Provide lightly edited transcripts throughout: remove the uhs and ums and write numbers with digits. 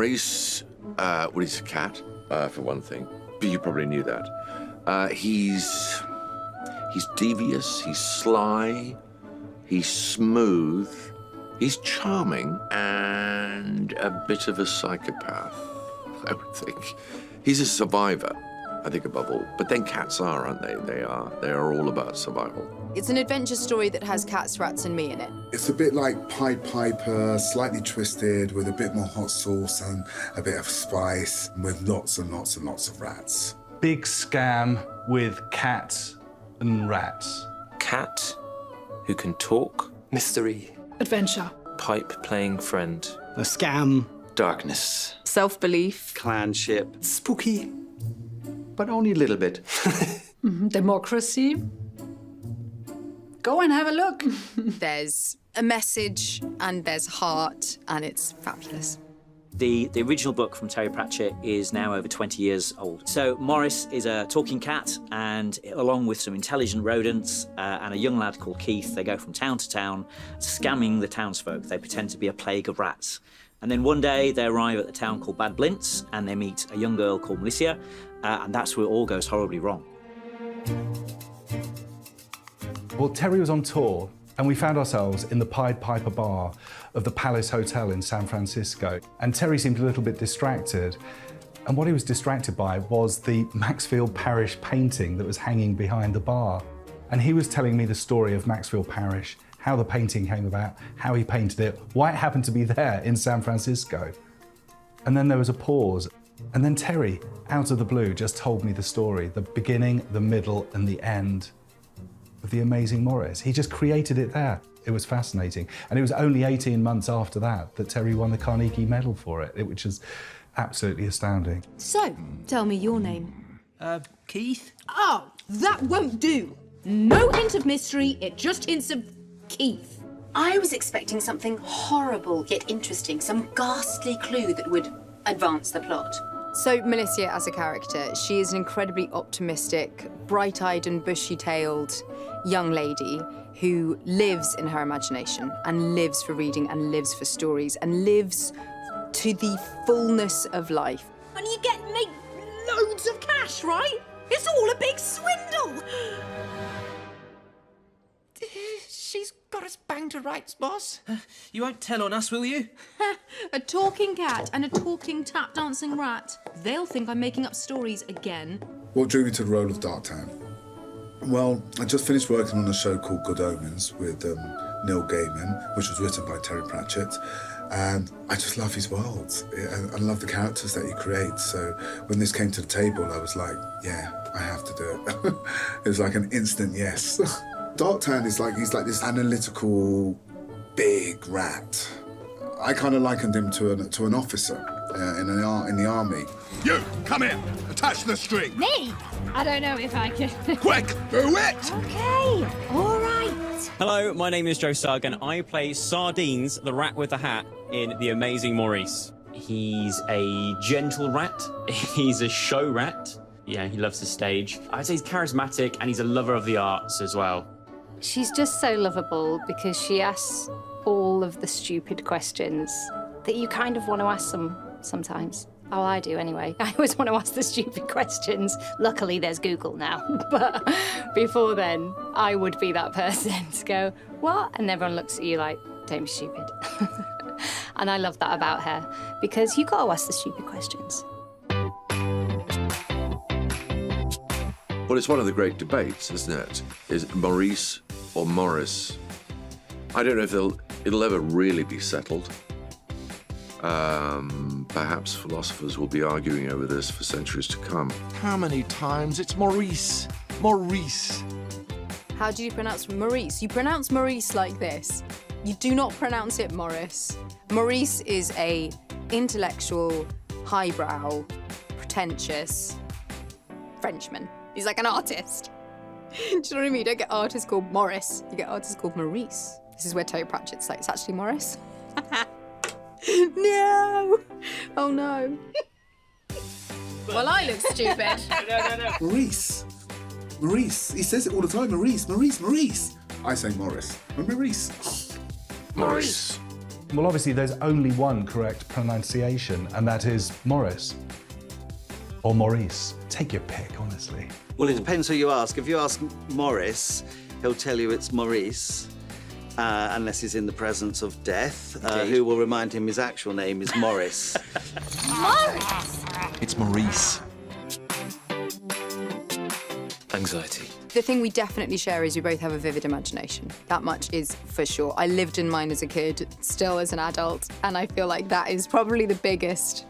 Maurice, well, he's a cat, for one thing. But you probably knew that. He's devious, he's sly, he's smooth, he's charming, and a bit of a psychopath, I would think. He's a survivor, I think, above all. But then cats are, aren't they? They are all about survival. It's an adventure story that has cats, rats, and me in it. It's a bit like Pied Piper, slightly twisted, with a bit more hot sauce and a bit of spice, with lots and lots and lots of rats. Big scam with cats and rats. Cat who can talk. Mystery. Adventure. Pipe-playing friend. A scam. Darkness. Self-belief. Clanship. Spooky. But only a little bit. Democracy. Go and have a look. There's a message and there's heart, and it's fabulous. The original book from Terry Pratchett is now over 20 years old. So Maurice is a talking cat, and along with some intelligent rodents and a young lad called Keith, they go from town to town, scamming the townsfolk. They pretend to be a plague of rats. And then one day they arrive at the town called Bad Blintz, and they meet a young girl called Emilia, and that's where it all goes horribly wrong. Well, Terry was on tour, and we found ourselves in the Pied Piper bar of the Palace Hotel in San Francisco. And Terry seemed a little bit distracted. And what he was distracted by was the Maxfield Parrish painting that was hanging behind the bar. And he was telling me the story of Maxfield Parrish, how the painting came about, how he painted it, why it happened to be there in San Francisco. And then there was a pause. And then Terry, out of the blue, just told me the story, the beginning, the middle, and the end of The Amazing Maurice. He just created it there. It was fascinating. And it was only 18 months after that that Terry won the Carnegie Medal for it, which is absolutely astounding. So, tell me your name. Keith? Oh, that won't do. No hint of mystery, it just hints of Keith. I was expecting something horrible yet interesting, some ghastly clue that would advance the plot. So Emilia as a character, she is an incredibly optimistic, bright-eyed and bushy-tailed young lady who lives in her imagination and lives for reading and lives for stories and lives to the fullness of life. And you get me loads of cash, right? It's all a big swindle! She's got us banged to rights, boss. You won't tell on us, will you? A talking cat and a talking tap-dancing rat. They'll think I'm making up stories again. What drew me to the role of Darktown? Well, I just finished working on a show called Good Omens with Neil Gaiman, which was written by Terry Pratchett. And I just love his world. I love the characters that he creates. So when this came to the table, I was like, yeah, I have to do it. It was like an instant yes. Darktown is like, he's like this analytical, big rat. I kind of likened him to an officer in the army. You, come here. Attach the string. Me? I don't know if I can. Quick, do it! Okay, all right. Hello, my name is Joe Sugg, and I play Sardines, the rat with the hat, in The Amazing Maurice. He's a gentle rat. He's a show rat. Yeah, he loves the stage. I'd say he's charismatic, and he's a lover of the arts as well. She's just so lovable because she asks all of the stupid questions that you kind of want to ask them sometimes. Oh, I do anyway. I always want to ask the stupid questions. Luckily, there's Google now. But before then, I would be that person to go, what? And everyone looks at you like, don't be stupid. And I love that about her because you got to ask the stupid questions. Well, it's one of the great debates, isn't it? Is it Maurice or Maurice? I don't know if it'll ever really be settled. Perhaps philosophers will be arguing over this for centuries to come. How many times? It's Maurice. Maurice. How do you pronounce Maurice? You pronounce Maurice like this. You do not pronounce it Maurice. Maurice is a intellectual, highbrow, pretentious Frenchman. He's like an artist. Do you know what I mean? You don't get artists called Maurice. You get artists called Maurice. This is where Terry Pratchett's like, it's actually Maurice. No! Oh no. Well, I look stupid. No. Maurice. Maurice. He says it all the time. Maurice, Maurice, Maurice. I say Maurice. Maurice. Maurice. Well, obviously, there's only one correct pronunciation, and that is Morris. Or Maurice. Take your pick, honestly. Well, it depends who you ask. If you ask Maurice, he'll tell you it's Maurice, unless he's in the presence of death, who will remind him his actual name is Maurice. Maurice! It's Maurice. Anxiety. The thing we definitely share is we both have a vivid imagination. That much is for sure. I lived in mine as a kid, still as an adult, and I feel like that is probably the biggest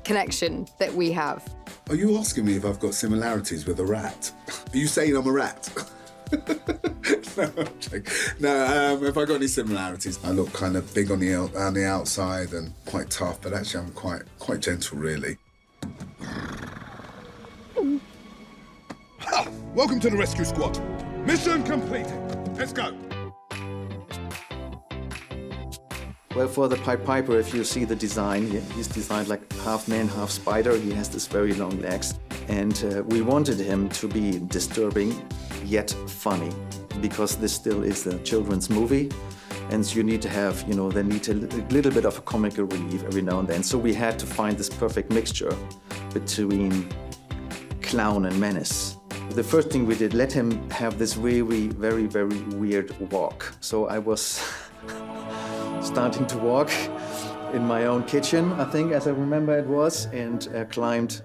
connection that we have. Are you asking me if I've got similarities with a rat? Are you saying I'm a rat? No, I'm joking. No, if I got any similarities, I look kind of big on the outside and quite tough, but actually I'm quite gentle, really. Welcome to the rescue squad. Mission completed. Let's go. Well, for the Pied Piper, if you see the design, he's designed like half man, half spider. He has this very long legs. And we wanted him to be disturbing, yet funny, because this still is a children's movie. And so you need to have, they need a little bit of a comical relief every now and then. So we had to find this perfect mixture between clown and menace. The first thing we did, let him have this really very, very weird walk. So I was starting to walk in my own kitchen, I think, as I remember it was, and climbed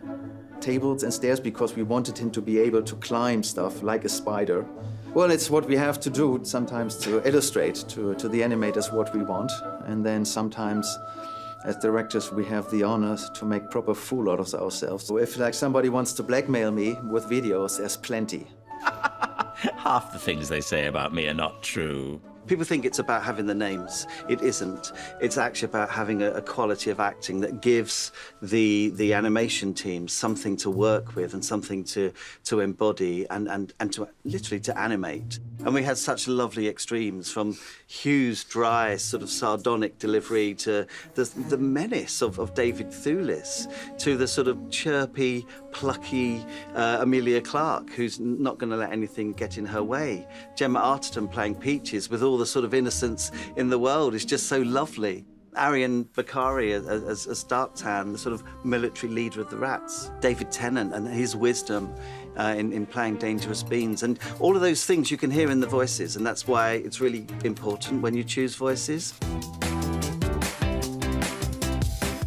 tables and stairs because we wanted him to be able to climb stuff like a spider. Well, it's what we have to do sometimes to illustrate to the animators what we want. And then sometimes, as directors, we have the honor to make proper fool out of ourselves. So if somebody wants to blackmail me with videos, there's plenty. Half the things they say about me are not true. People think it's about having the names. It isn't. It's actually about having a quality of acting that gives the animation team something to work with and something to embody and to literally to animate. And we had such lovely extremes, from Hugh's dry, sort of sardonic delivery to the menace of David Thewlis, to the sort of chirpy, plucky Emilia Clarke, who's not going to let anything get in her way. Gemma Arterton playing Peaches with all the sort of innocence in the world is just so lovely. Arian Bakari as Darktan, the sort of military leader of the rats. David Tennant and his wisdom in playing Dangerous Beans. And all of those things you can hear in the voices, and that's why it's really important when you choose voices.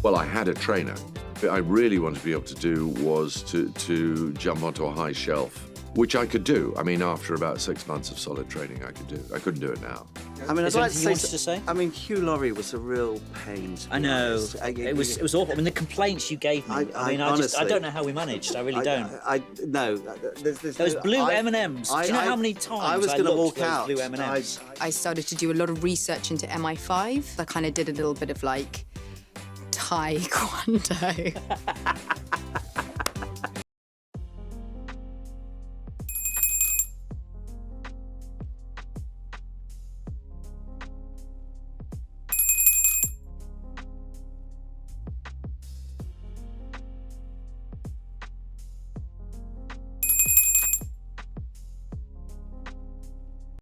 Well, I had a trainer. What I really wanted to be able to do was to jump onto a high shelf, which I could do. I mean, after about 6 months of solid training, I could do. I couldn't do it now. I mean, I'd like to say. I mean, Hugh Laurie was a real pain. I know. It was awful. I mean, the complaints you gave me. I don't know how we managed. I really don't. No. Those blue M&Ms. Do you know how many times I was going to walk out? Blue M&Ms. I started to do a lot of research into MI5. I kind of did a little bit of like Taekwondo.